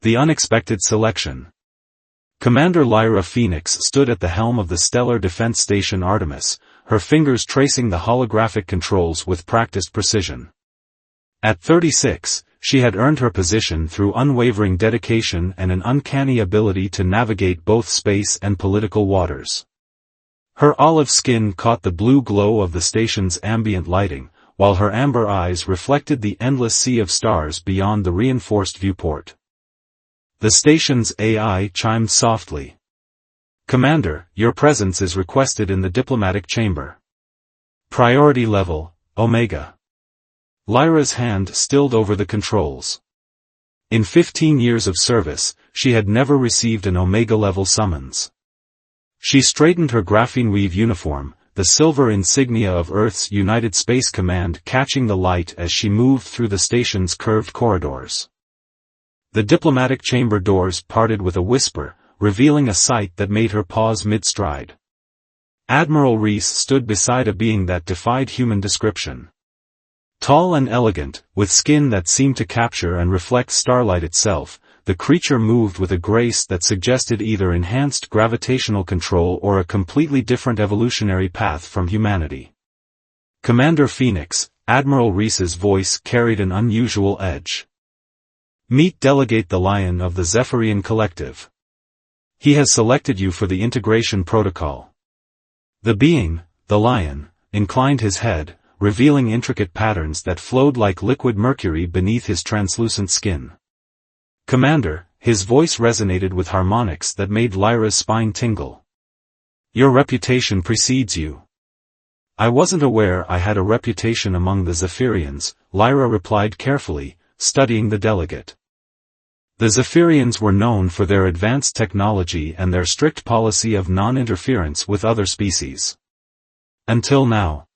The unexpected selection. Commander Lyra Phoenix stood at the helm of the Stellar Defense Station Artemis, her fingers tracing the holographic controls with practiced precision. At 36, she had earned her position through unwavering dedication and an uncanny ability to navigate both space and political waters. Her olive skin caught the blue glow of the station's ambient lighting, while her amber eyes reflected the endless sea of stars beyond the reinforced viewport. The station's AI chimed softly. "Commander, your presence is requested in the diplomatic chamber. Priority level, Omega." Lyra's hand stilled over the controls. In 15 years of service, she had never received an Omega-level summons. She straightened her graphene weave uniform, the silver insignia of Earth's United Space Command catching the light as she moved through the station's curved corridors. The diplomatic chamber doors parted with a whisper, revealing a sight that made her pause mid-stride. Admiral Reese stood beside a being that defied human description. Tall and elegant, with skin that seemed to capture and reflect starlight itself, the creature moved with a grace that suggested either enhanced gravitational control or a completely different evolutionary path from humanity. "Commander Phoenix," Admiral Reese's voice carried an unusual edge. "Meet Delegate the Lion of the Zephyrian Collective. He has selected you for the integration protocol." The being, the lion, inclined his head, revealing intricate patterns that flowed like liquid mercury beneath his translucent skin. "Commander," his voice resonated with harmonics that made Lyra's spine tingle. "Your reputation precedes you." "I wasn't aware I had a reputation among the Zephyrians," Lyra replied carefully, studying the delegate. The Zephyrians were known for their advanced technology and their strict policy of non-interference with other species. "Until now.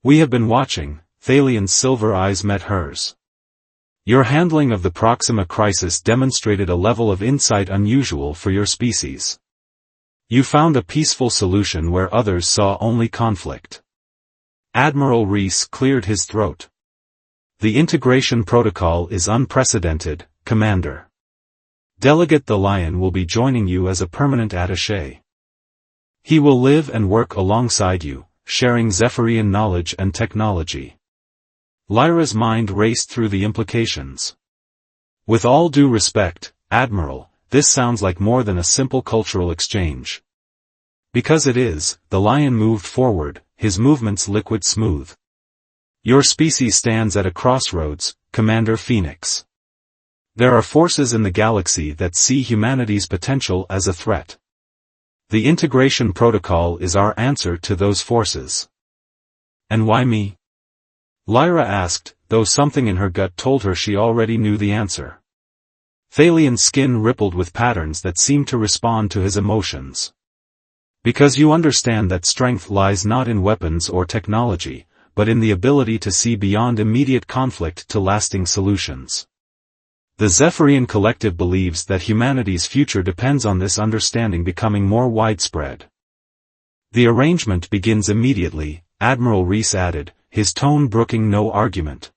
We have been watching," Thalian's silver eyes met hers. "Your handling of the Proxima crisis demonstrated a level of insight unusual for your species. You found a peaceful solution where others saw only conflict." Admiral Reese cleared his throat. "The integration protocol is unprecedented, Commander. Delegate the Lion will be joining you as a permanent attaché. He will live and work alongside you, sharing Zephyrian knowledge and technology." Lyra's mind raced through the implications. "With all due respect, Admiral, this sounds like more than a simple cultural exchange." "Because it is," the lion moved forward, his movements liquid smooth. "Your species stands at a crossroads, Commander Phoenix. There are forces in the galaxy that see humanity's potential as a threat. The integration protocol is our answer to those forces." "And why me?" Lyra asked, though something in her gut told her she already knew the answer. Thalian's skin rippled with patterns that seemed to respond to his emotions. "Because you understand that strength lies not in weapons or technology, but in the ability to see beyond immediate conflict to lasting solutions. The Zephyrian Collective believes that humanity's future depends on this understanding becoming more widespread." "The arrangement begins immediately," Admiral Reese added, his tone brooking no argument.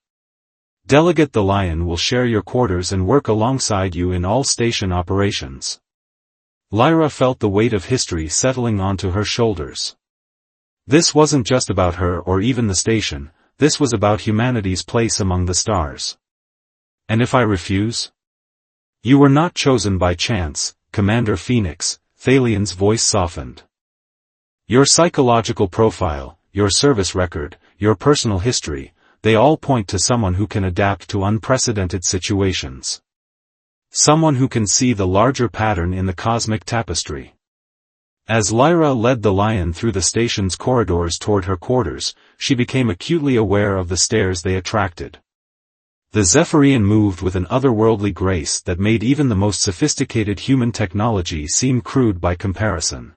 "Delegate the Lion will share your quarters and work alongside you in all station operations." Lyra felt the weight of history settling onto her shoulders. This wasn't just about her or even the station, this was about humanity's place among the stars. "And if I refuse?" "You were not chosen by chance, Commander Phoenix," Thalian's voice softened. "Your psychological profile, your service record, your personal history, they all point to someone who can adapt to unprecedented situations. Someone who can see the larger pattern in the cosmic tapestry." As Lyra led the lion through the station's corridors toward her quarters, she became acutely aware of the stares they attracted. The Zephyrian moved with an otherworldly grace that made even the most sophisticated human technology seem crude by comparison.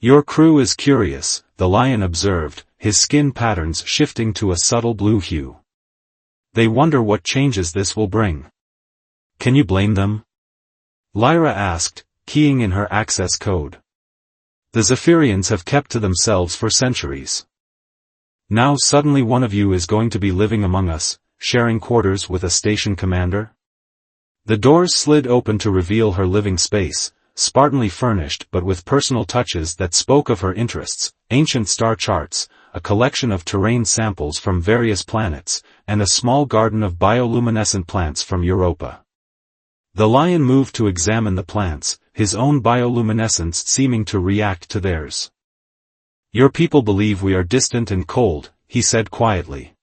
"Your crew is curious," the lion observed, his skin patterns shifting to a subtle blue hue. "They wonder what changes this will bring." "Can you blame them?" Lyra asked, keying in her access code. "The Zephyrians have kept to themselves for centuries. Now suddenly one of you is going to be living among us, sharing quarters with a station commander?" The doors slid open to reveal her living space, spartanly furnished but with personal touches that spoke of her interests: ancient star charts, a collection of terrain samples from various planets, and a small garden of bioluminescent plants from Europa. The lion moved to examine the plants, his own bioluminescence seeming to react to theirs. "Your people believe we are distant and cold," he said quietly.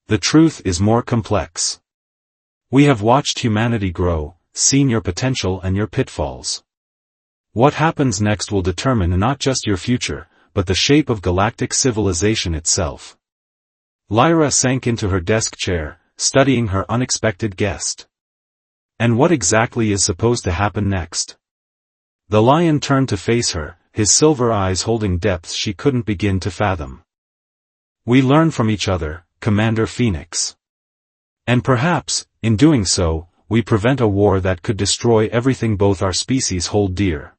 "The truth is more complex. We have watched humanity grow, seen your potential and your pitfalls. What happens next will determine not just your future, but the shape of galactic civilization itself." Lyra sank into her desk chair, studying her unexpected guest. "And what exactly is supposed to happen next?" The lion turned to face her, his silver eyes holding depths she couldn't begin to fathom. "We learn from each other, Commander Phoenix. And perhaps, in doing so, we prevent a war that could destroy everything both our species hold dear."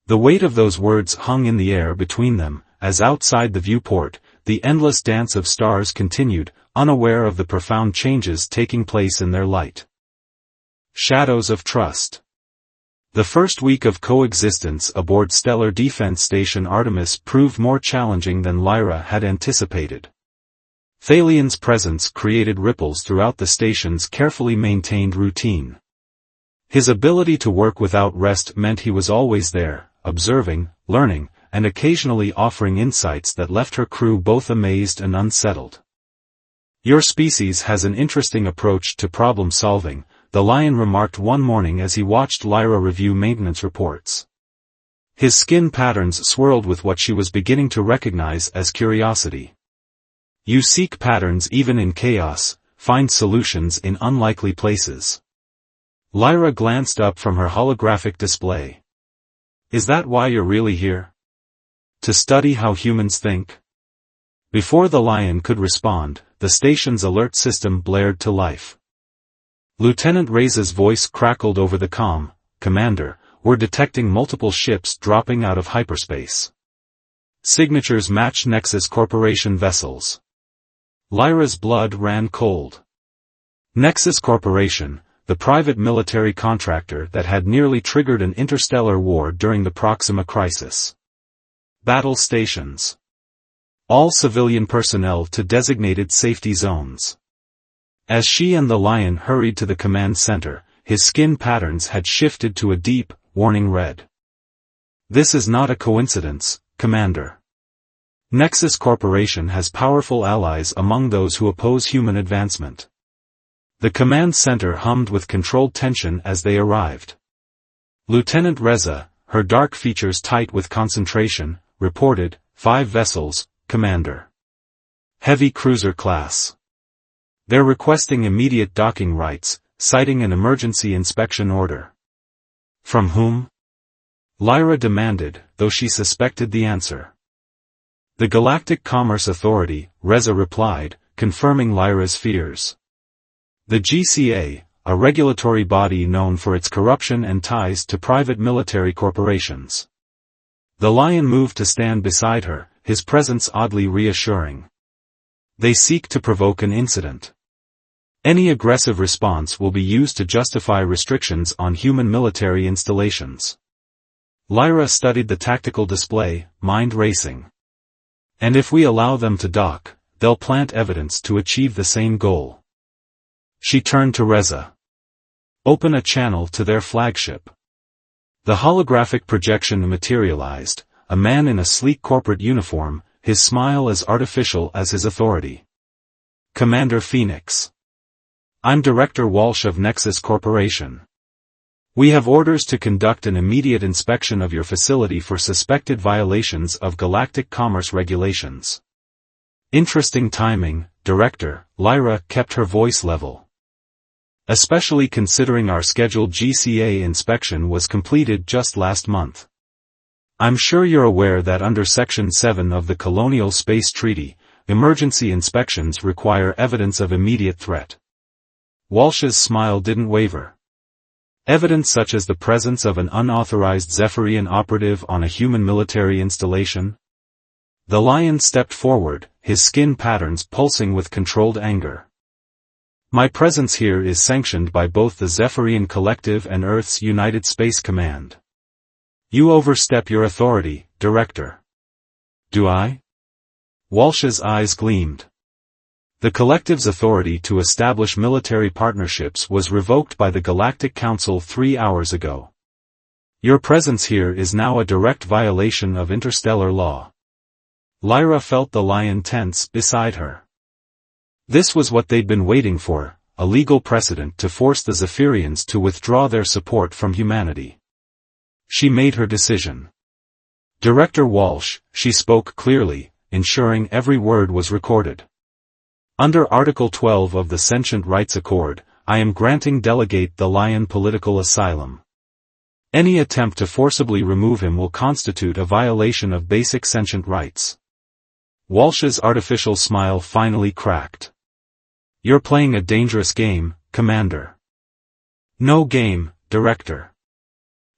The weight of those words hung in the air between them, as outside the viewport, the endless dance of stars continued, unaware of the profound changes taking place in their light. Shadows of trust. The first week of coexistence aboard Stellar Defense Station Artemis proved more challenging than Lyra had anticipated. Thalian's presence created ripples throughout the station's carefully maintained routine. His ability to work without rest meant he was always there, observing, learning, and occasionally offering insights that left her crew both amazed and unsettled. "Your species has an interesting approach to problem solving," the lion remarked one morning as he watched Lyra review maintenance reports. His skin patterns swirled with what she was beginning to recognize as curiosity. "You seek patterns even in chaos, find solutions in unlikely places." Lyra glanced up from her holographic display. "Is that why you're really here? To study how humans think?" Before the lion could respond, the station's alert system blared to life. Lieutenant Reza's voice crackled over the comm. "Commander, we're detecting multiple ships dropping out of hyperspace. Signatures match Nexus Corporation vessels." Lyra's blood ran cold. Nexus Corporation, the private military contractor that had nearly triggered an interstellar war during the Proxima crisis. Battle stations. All civilian personnel to designated safety zones. As she and the lion hurried to the command center, his skin patterns had shifted to a deep, warning red. "This is not a coincidence, Commander. Nexus Corporation has powerful allies among those who oppose human advancement." The command center hummed with controlled tension as they arrived. Lieutenant Reza, her dark features tight with concentration, reported, "5 vessels, Commander. Heavy cruiser class. They're requesting immediate docking rights, citing an emergency inspection order." "From whom?" Lyra demanded, though she suspected the answer. "The Galactic Commerce Authority," Reza replied, confirming Lyra's fears. "The GCA, a regulatory body known for its corruption and ties to private military corporations." The lion moved to stand beside her, his presence oddly reassuring. "They seek to provoke an incident. Any aggressive response will be used to justify restrictions on human military installations." Lyra studied the tactical display, mind racing. "And if we allow them to dock, they'll plant evidence to achieve the same goal." She turned to Reza. "Open a channel to their flagship." The holographic projection materialized, a man in a sleek corporate uniform, his smile as artificial as his authority. "Commander Phoenix. I'm Director Walsh of Nexus Corporation. We have orders to conduct an immediate inspection of your facility for suspected violations of galactic commerce regulations." "Interesting timing, Director," Lyra kept her voice level. "Especially considering our scheduled GCA inspection was completed just last month. I'm sure you're aware that under Section 7 of the Colonial Space Treaty, emergency inspections require evidence of immediate threat." Walsh's smile didn't waver. "Evidence such as the presence of an unauthorized Zephyrian operative on a human military installation?" The lion stepped forward, his skin patterns pulsing with controlled anger. My presence here is sanctioned by both the Zephyrian Collective and Earth's United Space Command. You overstep your authority, Director. Do I? Walsh's eyes gleamed. The Collective's authority to establish military partnerships was revoked by the Galactic Council 3 hours ago. Your presence here is now a direct violation of interstellar law. Lyra felt the lion tense beside her. This was what they'd been waiting for, a legal precedent to force the Zephyrians to withdraw their support from humanity. She made her decision. Director Walsh, she spoke clearly, ensuring every word was recorded. Under Article 12 of the Sentient Rights Accord, I am granting Delegate the Lion political asylum. Any attempt to forcibly remove him will constitute a violation of basic sentient rights. Walsh's artificial smile finally cracked. You're playing a dangerous game, Commander. No game, Director.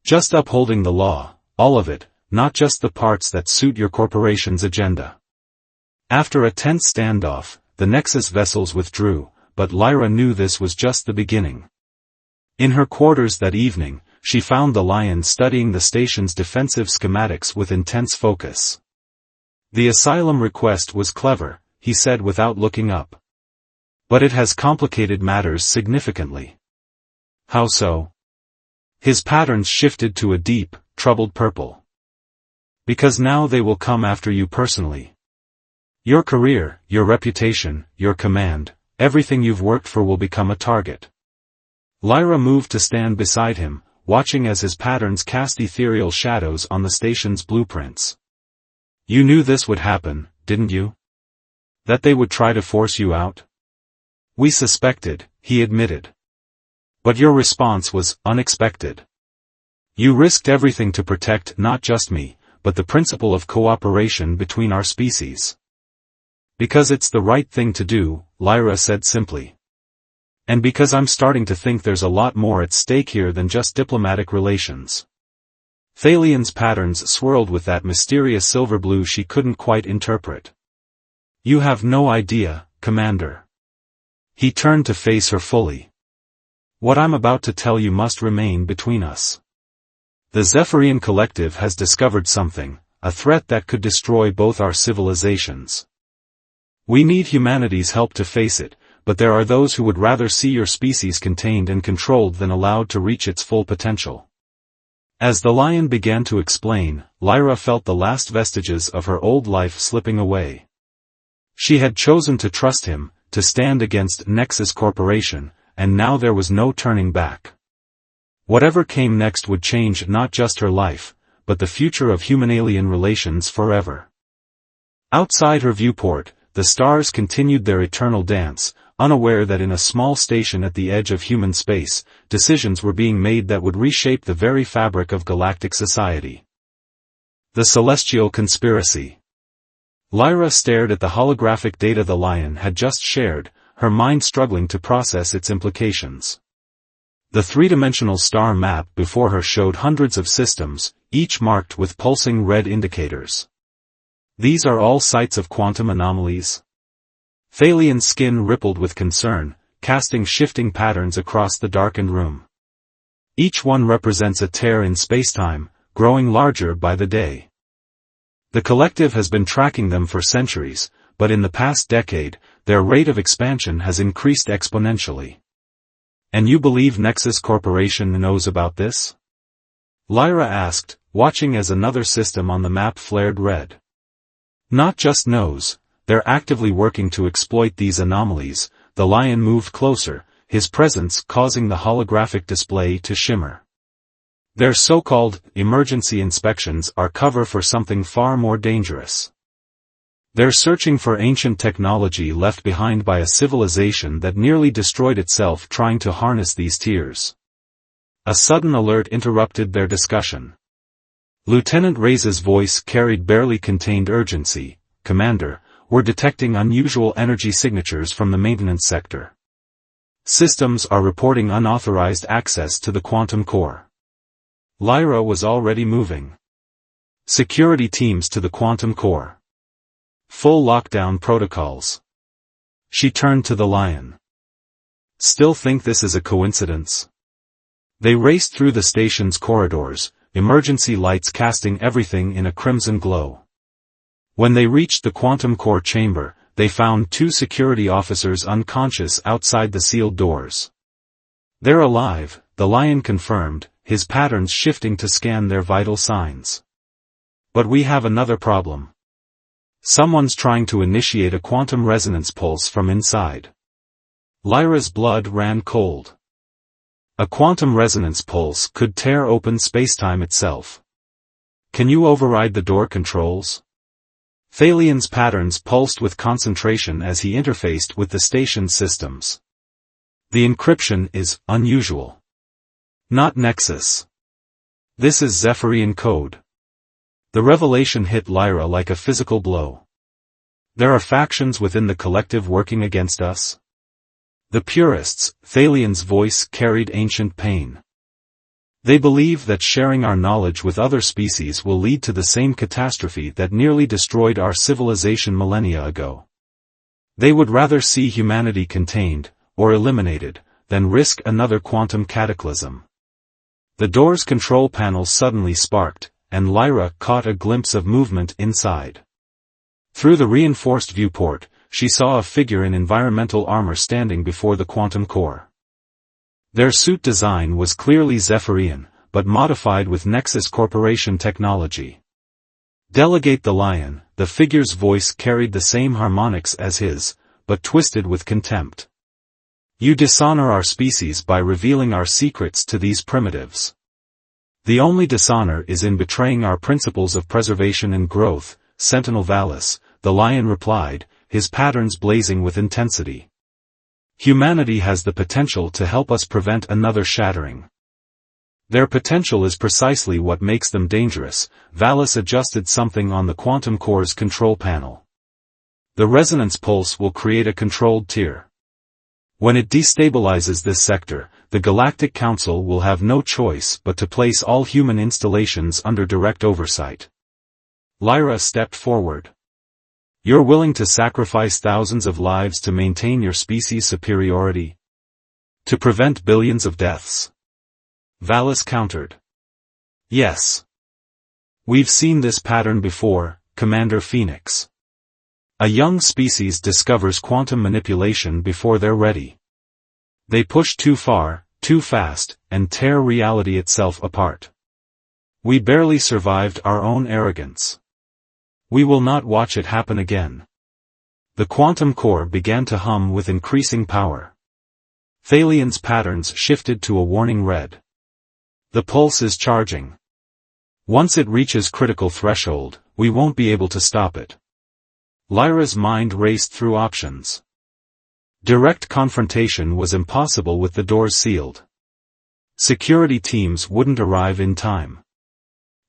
Just upholding the law, all of it, not just the parts that suit your corporation's agenda. After a tense standoff, the Nexus vessels withdrew, but Lyra knew this was just the beginning. In her quarters that evening, she found the Lion studying the station's defensive schematics with intense focus. The asylum request was clever, he said without looking up. But it has complicated matters significantly. How so? His patterns shifted to a deep, troubled purple. Because now they will come after you personally. Your career, your reputation, your command, everything you've worked for will become a target. Lyra moved to stand beside him, watching as his patterns cast ethereal shadows on the station's blueprints. You knew this would happen, didn't you? That they would try to force you out? We suspected, he admitted. But your response was unexpected. You risked everything to protect not just me, but the principle of cooperation between our species. Because it's the right thing to do, Lyra said simply. And because I'm starting to think there's a lot more at stake here than just diplomatic relations. Thalian's patterns swirled with that mysterious silver blue she couldn't quite interpret. You have no idea, Commander. He turned to face her fully. What I'm about to tell you must remain between us. The Zephyrian Collective has discovered something, a threat that could destroy both our civilizations. We need humanity's help to face it, but there are those who would rather see your species contained and controlled than allowed to reach its full potential. As the Lion began to explain, Lyra felt the last vestiges of her old life slipping away. She had chosen to trust him, to stand against Nexus Corporation, and now there was no turning back. Whatever came next would change not just her life, but the future of human-alien relations forever. Outside her viewport, the stars continued their eternal dance, unaware that in a small station at the edge of human space, decisions were being made that would reshape the very fabric of galactic society. The Celestial Conspiracy. Lyra stared at the holographic data the Lion had just shared, her mind struggling to process its implications. The three-dimensional star map before her showed hundreds of systems, each marked with pulsing red indicators. These are all sites of quantum anomalies. Thalian's skin rippled with concern, casting shifting patterns across the darkened room. Each one represents a tear in spacetime, growing larger by the day. The Collective has been tracking them for centuries, but in the past decade, their rate of expansion has increased exponentially. And you believe Nexus Corporation knows about this? Lyra asked, watching as another system on the map flared red. Not just knows, they're actively working to exploit these anomalies. The Lion moved closer, his presence causing the holographic display to shimmer. Their so-called emergency inspections are cover for something far more dangerous. They're searching for ancient technology left behind by a civilization that nearly destroyed itself trying to harness these tears. A sudden alert interrupted their discussion. Lieutenant Reyes' voice carried barely contained urgency. Commander, we're detecting unusual energy signatures from the maintenance sector. Systems are reporting unauthorized access to the quantum core. Lyra was already moving. Security teams to the quantum core. Full lockdown protocols. She turned to the Lion. Still think this is a coincidence? They raced through the station's corridors, emergency lights casting everything in a crimson glow. When they reached the quantum core chamber, they found 2 security officers unconscious outside the sealed doors. They're alive, the Lion confirmed, his patterns shifting to scan their vital signs. But we have another problem. Someone's trying to initiate a quantum resonance pulse from inside. Lyra's blood ran cold. A quantum resonance pulse could tear open spacetime itself. Can you override the door controls? Thalian's patterns pulsed with concentration as he interfaced with the station's systems. The encryption is unusual. Not Nexus. This is Zephyrian code. The revelation hit Lyra like a physical blow. There are factions within the collective working against us? The purists, Thalian's voice carried ancient pain. They believe that sharing our knowledge with other species will lead to the same catastrophe that nearly destroyed our civilization millennia ago. They would rather see humanity contained, or eliminated, than risk another quantum cataclysm. The door's control panel suddenly sparked, and Lyra caught a glimpse of movement inside. Through the reinforced viewport, she saw a figure in environmental armor standing before the quantum core. Their suit design was clearly Zephyrian, but modified with Nexus Corporation technology. Delegate the Lion, the figure's voice carried the same harmonics as his, but twisted with contempt. You dishonor our species by revealing our secrets to these primitives. The only dishonor is in betraying our principles of preservation and growth, Sentinel Valis, the Lion replied, his patterns blazing with intensity. Humanity has the potential to help us prevent another shattering. Their potential is precisely what makes them dangerous. Valis adjusted something on the quantum core's control panel. The resonance pulse will create a controlled tier. When it destabilizes this sector, the Galactic Council will have no choice but to place all human installations under direct oversight. Lyra stepped forward. You're willing to sacrifice thousands of lives to maintain your species' superiority? To prevent billions of deaths? Valis countered. Yes. We've seen this pattern before, Commander Phoenix. A young species discovers quantum manipulation before they're ready. They push too far, too fast, and tear reality itself apart. We barely survived our own arrogance. We will not watch it happen again. The quantum core began to hum with increasing power. Thalian's patterns shifted to a warning red. The pulse is charging. Once it reaches critical threshold, we won't be able to stop it. Lyra's mind raced through options. Direct confrontation was impossible with the doors sealed. Security teams wouldn't arrive in time.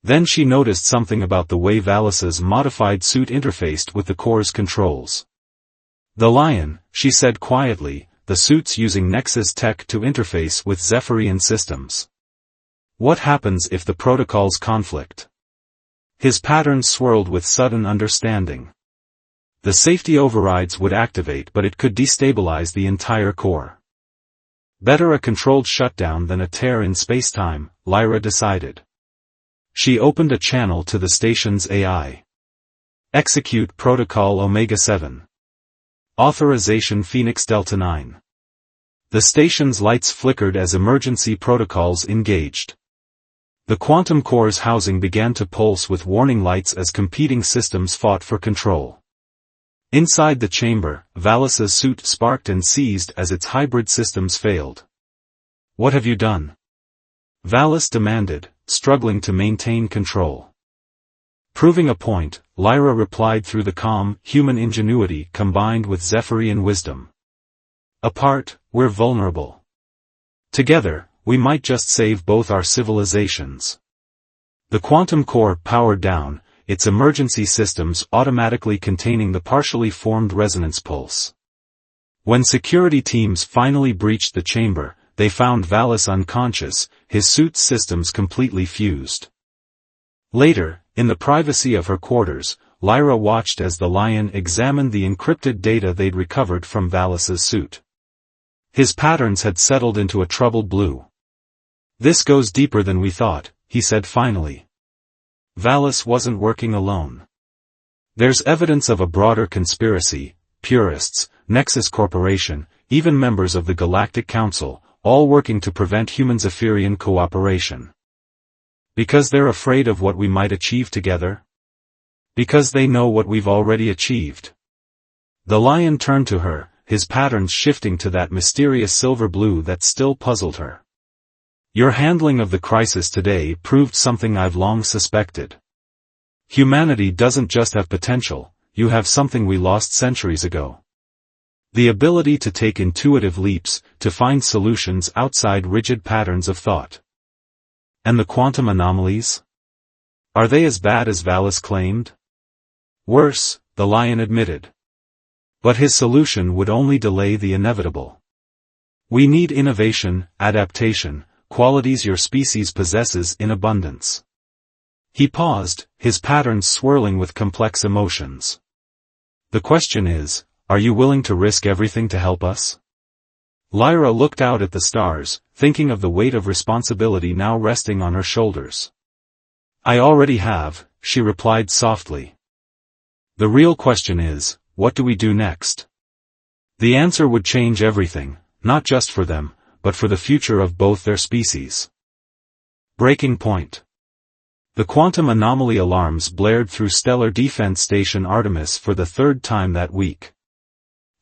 Then she noticed something about the way Valis's modified suit interfaced with the core's controls. The Lion, she said quietly, the suit's using Nexus tech to interface with Zephyrian systems. What happens if the protocols conflict? His patterns swirled with sudden understanding. The safety overrides would activate, but it could destabilize the entire core. Better a controlled shutdown than a tear in spacetime, Lyra decided. She opened a channel to the station's AI. Execute Protocol Omega-7. Authorization Phoenix Delta 9. The station's lights flickered as emergency protocols engaged. The quantum core's housing began to pulse with warning lights as competing systems fought for control. Inside the chamber, Valis's suit sparked and seized as its hybrid systems failed. What have you done? Valis demanded, struggling to maintain control. Proving a point, Lyra replied through the calm, human ingenuity combined with Zephyrian wisdom. Apart, we're vulnerable. Together, we might just save both our civilizations. The quantum core powered down, its emergency systems automatically containing the partially formed resonance pulse. When security teams finally breached the chamber, they found Valis unconscious, his suit's systems completely fused. Later, in the privacy of her quarters, Lyra watched as the Lion examined the encrypted data they'd recovered from Valis's suit. His patterns had settled into a troubled blue. "This goes deeper than we thought," he said finally. Valis wasn't working alone. "There's evidence of a broader conspiracy, purists, Nexus Corporation, even members of the Galactic Council, all working to prevent humans' Etherian cooperation. Because they're afraid of what we might achieve together? Because they know what we've already achieved." The lion turned to her, his patterns shifting to that mysterious silver blue that still puzzled her. "Your handling of the crisis today proved something I've long suspected. Humanity doesn't just have potential, you have something we lost centuries ago. The ability to take intuitive leaps, to find solutions outside rigid patterns of thought. And the quantum anomalies? Are they as bad as Valis claimed?" "Worse," the lion admitted. But his solution would only delay the inevitable. "We need innovation, adaptation, qualities your species possesses in abundance." He paused, his patterns swirling with complex emotions. "The question is, are you willing to risk everything to help us?" Lyra looked out at the stars, thinking of the weight of responsibility now resting on her shoulders. "I already have," she replied softly. "The real question is, what do we do next?" The answer would change everything, not just for them, but for the future of both their species. Breaking point. The quantum anomaly alarms blared through Stellar Defense Station Artemis for the third time that week.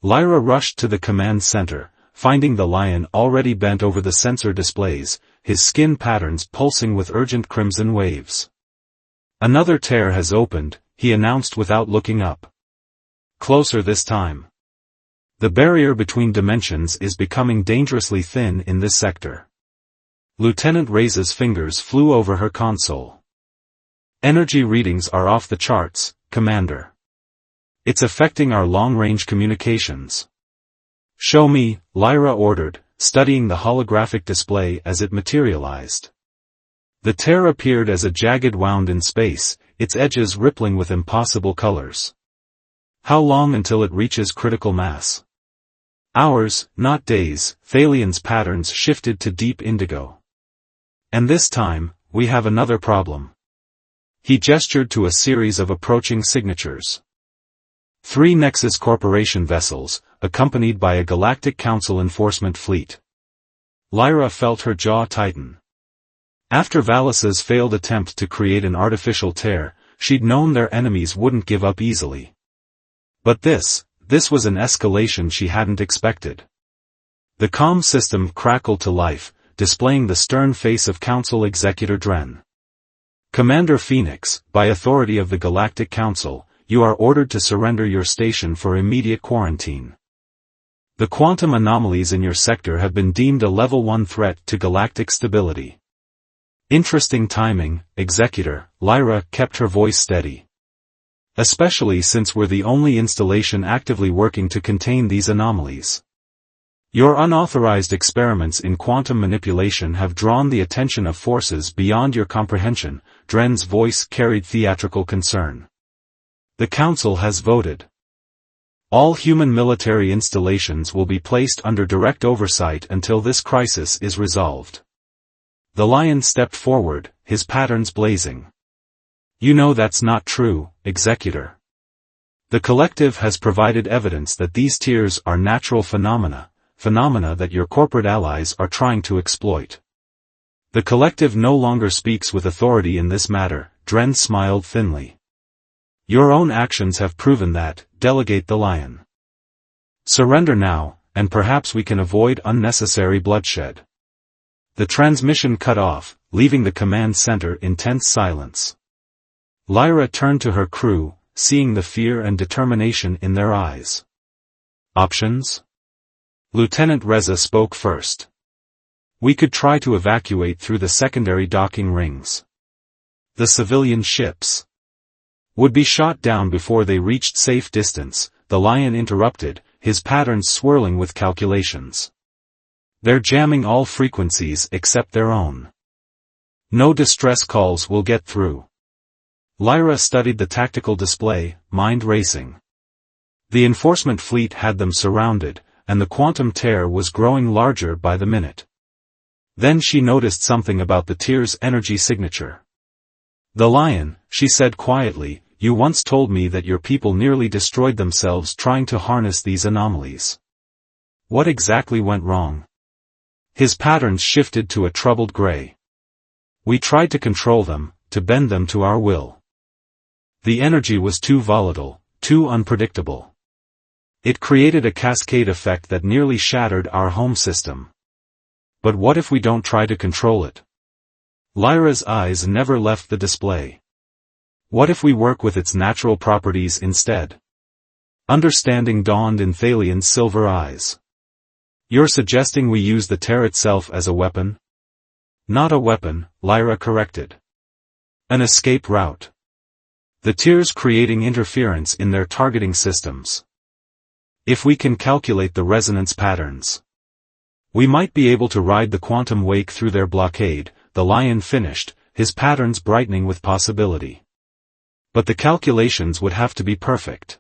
Lyra rushed to the command center, finding the lion already bent over the sensor displays, his skin patterns pulsing with urgent crimson waves. "Another tear has opened," he announced without looking up. "Closer this time. The barrier between dimensions is becoming dangerously thin in this sector." Lieutenant Reyes' fingers flew over her console. "Energy readings are off the charts, Commander. It's affecting our long-range communications." "Show me," Lyra ordered, studying the holographic display as it materialized. The tear appeared as a jagged wound in space, its edges rippling with impossible colors. "How long until it reaches critical mass?" "Hours, not days," Thalian's patterns shifted to deep indigo. "And this time, we have another problem." He gestured to a series of approaching signatures. 3 Nexus Corporation vessels, accompanied by a Galactic Council enforcement fleet. Lyra felt her jaw tighten. After Valis's failed attempt to create an artificial tear, she'd known their enemies wouldn't give up easily. But this was an escalation she hadn't expected. The comm system crackled to life, displaying the stern face of Council Executor Dren. "Commander Phoenix, by authority of the Galactic Council, you are ordered to surrender your station for immediate quarantine. The quantum anomalies in your sector have been deemed a Level 1 threat to galactic stability." "Interesting timing, Executor," Lyra kept her voice steady. "Especially since we're the only installation actively working to contain these anomalies. Your unauthorized experiments in quantum manipulation have drawn the attention of forces beyond your comprehension," Dren's voice carried theatrical concern. "The Council has voted. All human military installations will be placed under direct oversight until this crisis is resolved." The lion stepped forward, his patterns blazing. "You know that's not true, Executor. The Collective has provided evidence that these tears are natural phenomena that your corporate allies are trying to exploit. The Collective no longer speaks with authority in this matter," Dren smiled thinly. "Your own actions have proven that," Delegate the Lion. "Surrender now, and perhaps we can avoid unnecessary bloodshed." The transmission cut off, leaving the command center in tense silence. Lyra turned to her crew, seeing the fear and determination in their eyes. "Options?" Lieutenant Reza spoke first. "We could try to evacuate through the secondary docking rings. The civilian ships would be shot down before they reached safe distance," the Lion interrupted, his patterns swirling with calculations. "They're jamming all frequencies except their own. No distress calls will get through." Lyra studied the tactical display, mind racing. The enforcement fleet had them surrounded, and the quantum tear was growing larger by the minute. Then she noticed something about the tear's energy signature. "The lion," she said quietly, "you once told me that your people nearly destroyed themselves trying to harness these anomalies. What exactly went wrong?" His patterns shifted to a troubled gray. "We tried to control them, to bend them to our will. The energy was too volatile, too unpredictable. It created a cascade effect that nearly shattered our home system. But what if we don't try to control it?" Lyra's eyes never left the display. "What if we work with its natural properties instead?" Understanding dawned in Thalian's silver eyes. "You're suggesting we use the tear itself as a weapon?" "Not a weapon," Lyra corrected. "An escape route. The tear's creating interference in their targeting systems. If we can calculate the resonance patterns, we might be able to ride the quantum wake through their blockade," the lion finished, his patterns brightening with possibility. "But the calculations would have to be perfect.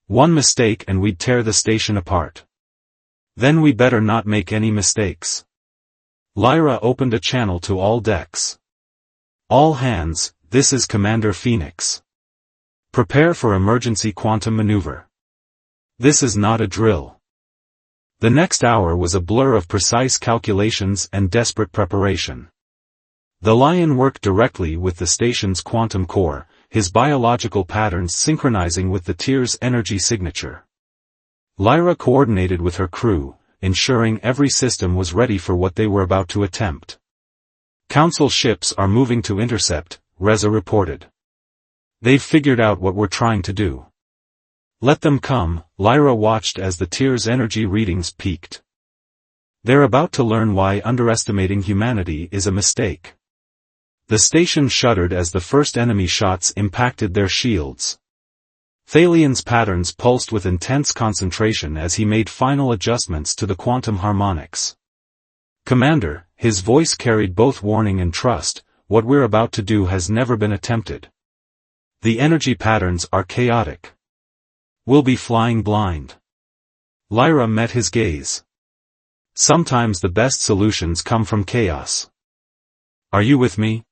One mistake and we'd tear the station apart. Then we better not make any mistakes." Lyra opened a channel to all decks. "All hands, this is Commander Phoenix. Prepare for emergency quantum maneuver. This is not a drill." The next hour was a blur of precise calculations and desperate preparation. The lion worked directly with the station's quantum core, his biological patterns synchronizing with the tear's energy signature. Lyra coordinated with her crew, ensuring every system was ready for what they were about to attempt. "Council ships are moving to intercept," Reza reported. "They've figured out what we're trying to do. Let them come." Lyra watched as the tear's energy readings peaked. "They're about to learn why underestimating humanity is a mistake." The station shuddered as the first enemy shots impacted their shields. Thalian's patterns pulsed with intense concentration as he made final adjustments to the quantum harmonics. "Commander," his voice carried both warning and trust, "what we're about to do has never been attempted. The energy patterns are chaotic. We'll be flying blind." Lyra met his gaze. "Sometimes the best solutions come from chaos. Are you with me?"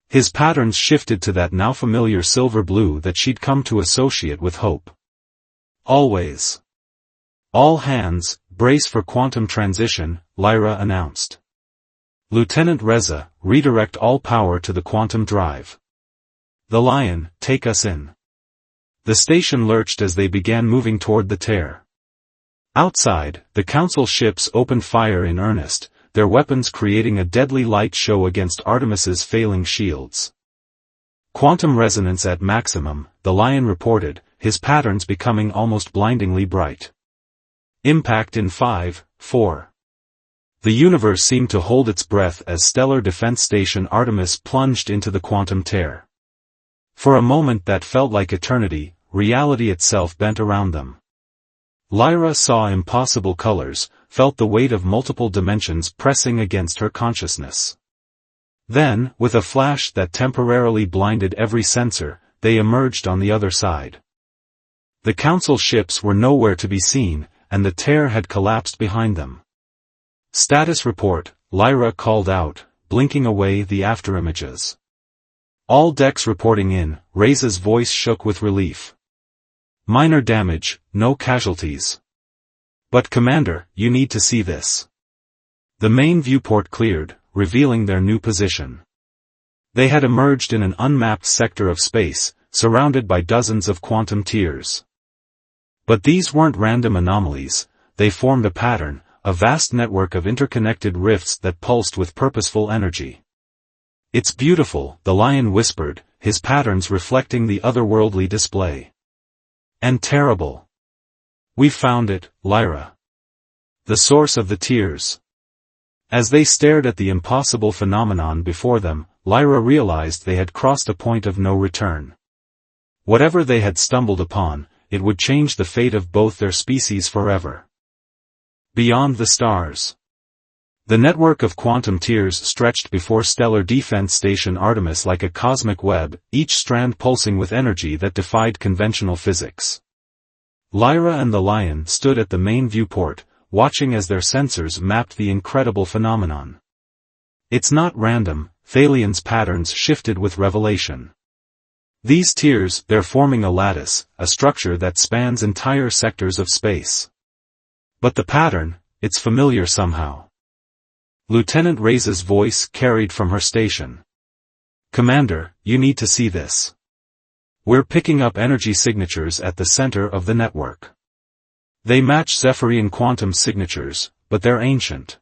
His patterns shifted to that now familiar silver blue that she'd come to associate with hope. "Always." "All hands, brace for quantum transition," Lyra announced. "Lieutenant Reza, redirect all power to the quantum drive. The lion, take us in." The station lurched as they began moving toward the tear. Outside, the council ships opened fire in earnest, their weapons creating a deadly light show against Artemis's failing shields. "Quantum resonance at maximum," the lion reported, his patterns becoming almost blindingly bright. "Impact in 5, 4. The universe seemed to hold its breath as Stellar Defense Station Artemis plunged into the quantum tear. For a moment that felt like eternity, reality itself bent around them. Lyra saw impossible colors, felt the weight of multiple dimensions pressing against her consciousness. Then, with a flash that temporarily blinded every sensor, they emerged on the other side. The council ships were nowhere to be seen, and the tear had collapsed behind them. "Status report," Lyra called out, blinking away the afterimages. "All decks reporting in," Reza's voice shook with relief. "Minor damage, no casualties. But Commander, you need to see this." The main viewport cleared, revealing their new position. They had emerged in an unmapped sector of space, surrounded by dozens of quantum tears. But these weren't random anomalies, they formed a pattern, a vast network of interconnected rifts that pulsed with purposeful energy. "It's beautiful," the lion whispered, his patterns reflecting the otherworldly display. "And terrible. We found it, Lyra. The source of the tears." As they stared at the impossible phenomenon before them, Lyra realized they had crossed a point of no return. Whatever they had stumbled upon, it would change the fate of both their species forever. Beyond the stars. The network of quantum tears stretched before Stellar Defense Station Artemis like a cosmic web, each strand pulsing with energy that defied conventional physics. Lyra and the lion stood at the main viewport, watching as their sensors mapped the incredible phenomenon. It's not random, Thalian's patterns shifted with revelation. These tiers, they're forming a lattice, a structure that spans entire sectors of space. But the pattern, it's familiar somehow. Lieutenant Reyes' voice carried from her station. Commander, you need to see this. We're picking up energy signatures at the center of the network. They match Zephyrian quantum signatures, but they're ancient.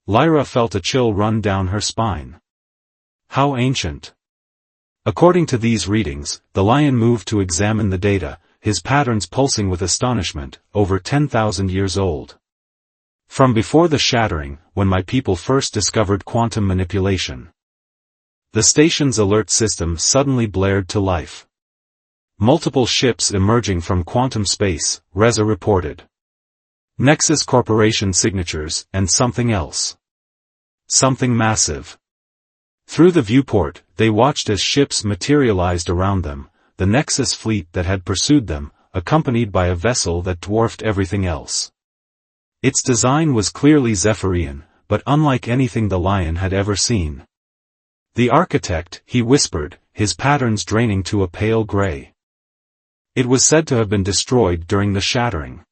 Lyra felt a chill run down her spine. How ancient? According to these readings, the lion moved to examine the data, his patterns pulsing with astonishment, over 10,000 years old. From before the shattering, when my people first discovered quantum manipulation. The station's alert system suddenly blared to life. Multiple ships emerging from quantum space, Reza reported. Nexus Corporation signatures, and something else. Something massive. Through the viewport, they watched as ships materialized around them, the Nexus fleet that had pursued them, accompanied by a vessel that dwarfed everything else. Its design was clearly Zephyrian, but unlike anything the lion had ever seen. The architect, he whispered, his patterns draining to a pale gray. It was said to have been destroyed during the shattering.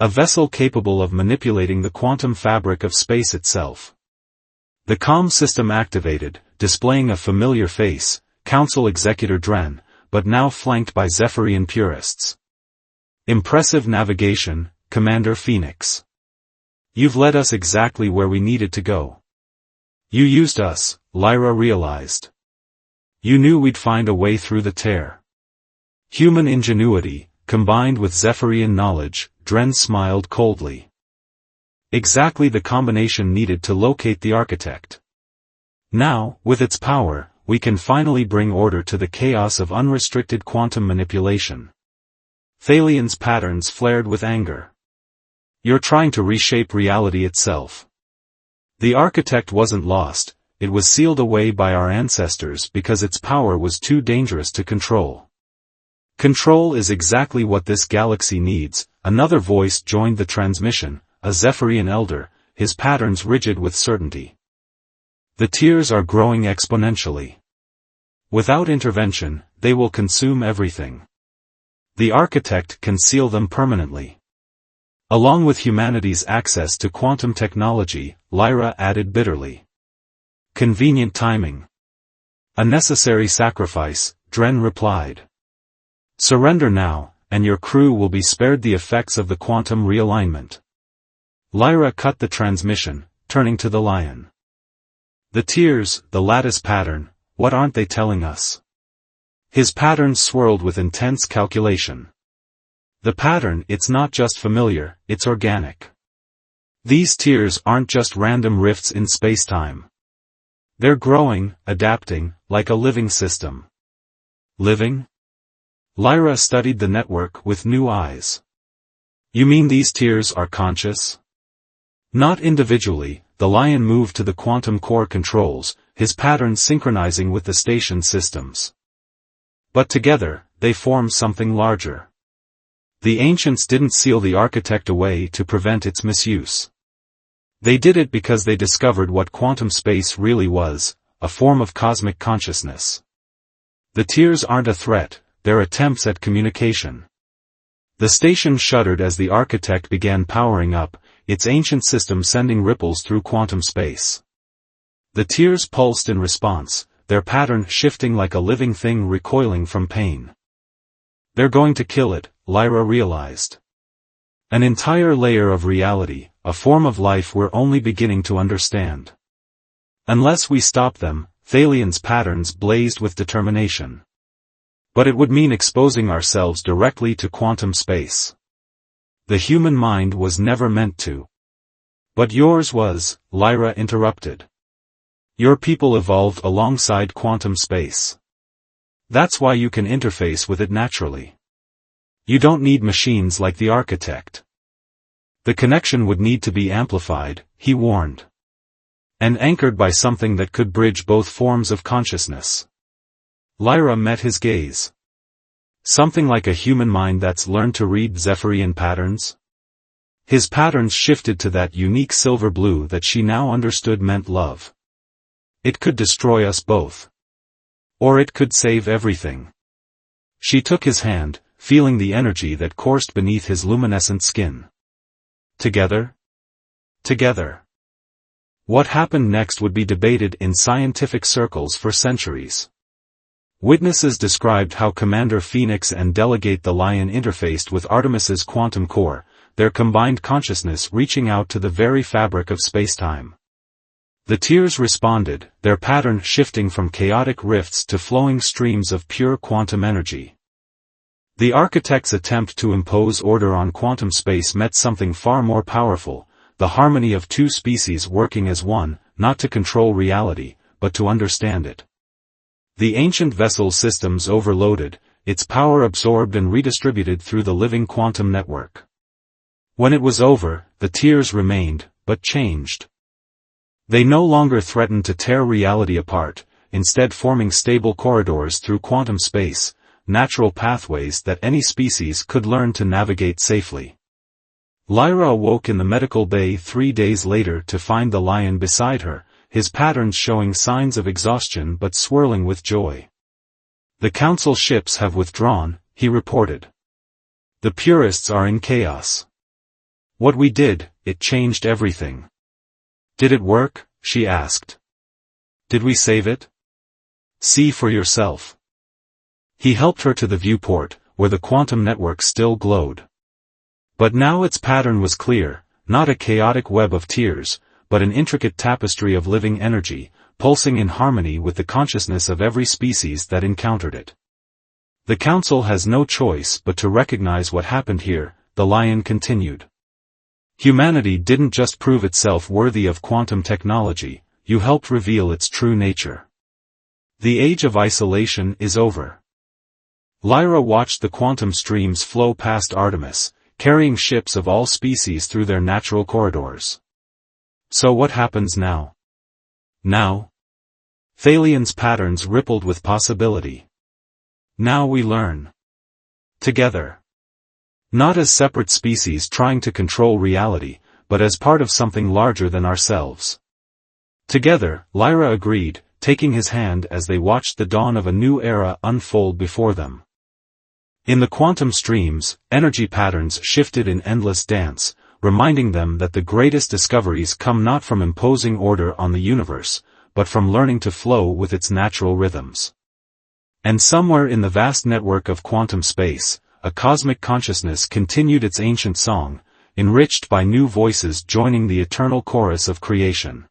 A vessel capable of manipulating the quantum fabric of space itself. The comm system activated, displaying a familiar face, Council Executor Dren, but now flanked by Zephyrian purists. Impressive navigation, Commander Phoenix. You've led us exactly where we needed to go. You used us, Lyra realized. You knew we'd find a way through the tear. Human ingenuity, combined with Zephyrian knowledge, Dren smiled coldly. Exactly the combination needed to locate the architect. Now, with its power, we can finally bring order to the chaos of unrestricted quantum manipulation. Thalian's patterns flared with anger. You're trying to reshape reality itself. The architect wasn't lost, it was sealed away by our ancestors because its power was too dangerous to control. Control is exactly what this galaxy needs. Another voice joined the transmission, a Zephyrian elder, his patterns rigid with certainty. The tiers are growing exponentially. Without intervention, they will consume everything. The architect can seal them permanently. Along with humanity's access to quantum technology, Lyra added bitterly. Convenient timing. A necessary sacrifice, Dren replied. Surrender now, and your crew will be spared the effects of the quantum realignment. Lyra cut the transmission, turning to the lion. The tiers, the lattice pattern, what aren't they telling us? His patterns swirled with intense calculation. The pattern, it's not just familiar, it's organic. These tiers aren't just random rifts in space-time. They're growing, adapting, like a living system. Living? Lyra studied the network with new eyes. You mean these tiers are conscious? Not individually, the lion moved to the quantum core controls, his patterns synchronizing with the station systems. But together, they form something larger. The ancients didn't seal the architect away to prevent its misuse. They did it because they discovered what quantum space really was, a form of cosmic consciousness. The tiers aren't a threat, they're attempts at communication. The station shuddered as the architect began powering up, its ancient system sending ripples through quantum space. The tiers pulsed in response, their pattern shifting like a living thing recoiling from pain. They're going to kill it, Lyra realized. An entire layer of reality, a form of life we're only beginning to understand. Unless we stop them, Thalian's patterns blazed with determination. But it would mean exposing ourselves directly to quantum space. The human mind was never meant to. But yours was, Lyra interrupted. Your people evolved alongside quantum space. That's why you can interface with it naturally. You don't need machines like the architect. The connection would need to be amplified, he warned. And anchored by something that could bridge both forms of consciousness. Lyra met his gaze. Something like a human mind that's learned to read Zephyrian patterns? His patterns shifted to that unique silver blue that she now understood meant love. It could destroy us both. Or it could save everything. She took his hand, feeling the energy that coursed beneath his luminescent skin. Together? Together. What happened next would be debated in scientific circles for centuries. Witnesses described how Commander Phoenix and Delegate the Lion interfaced with Artemis's quantum core, their combined consciousness reaching out to the very fabric of spacetime. The tears responded, their pattern shifting from chaotic rifts to flowing streams of pure quantum energy. The architect's attempt to impose order on quantum space met something far more powerful, the harmony of two species working as one, not to control reality, but to understand it. The ancient vessel systems overloaded, its power absorbed and redistributed through the living quantum network. When it was over, the tears remained, but changed. They no longer threatened to tear reality apart, instead forming stable corridors through quantum space, natural pathways that any species could learn to navigate safely. Lyra awoke in the medical bay 3 days later to find the lion beside her, his patterns showing signs of exhaustion but swirling with joy. "The council ships have withdrawn," he reported. "The purists are in chaos. What we did, it changed everything." "Did it work?" she asked. "Did we save it? See for yourself." He helped her to the viewport, where the quantum network still glowed. But now its pattern was clear, not a chaotic web of tears, but an intricate tapestry of living energy, pulsing in harmony with the consciousness of every species that encountered it. "The Council has no choice but to recognize what happened here," the lion continued. "Humanity didn't just prove itself worthy of quantum technology, you helped reveal its true nature. The age of isolation is over." Lyra watched the quantum streams flow past Artemis, carrying ships of all species through their natural corridors. So what happens now? Now? Thalion's patterns rippled with possibility. Now we learn. Together. Not as separate species trying to control reality, but as part of something larger than ourselves. Together, Lyra agreed, taking his hand as they watched the dawn of a new era unfold before them. In the quantum streams, energy patterns shifted in endless dance, reminding them that the greatest discoveries come not from imposing order on the universe, but from learning to flow with its natural rhythms. And somewhere in the vast network of quantum space, a cosmic consciousness continued its ancient song, enriched by new voices joining the eternal chorus of creation.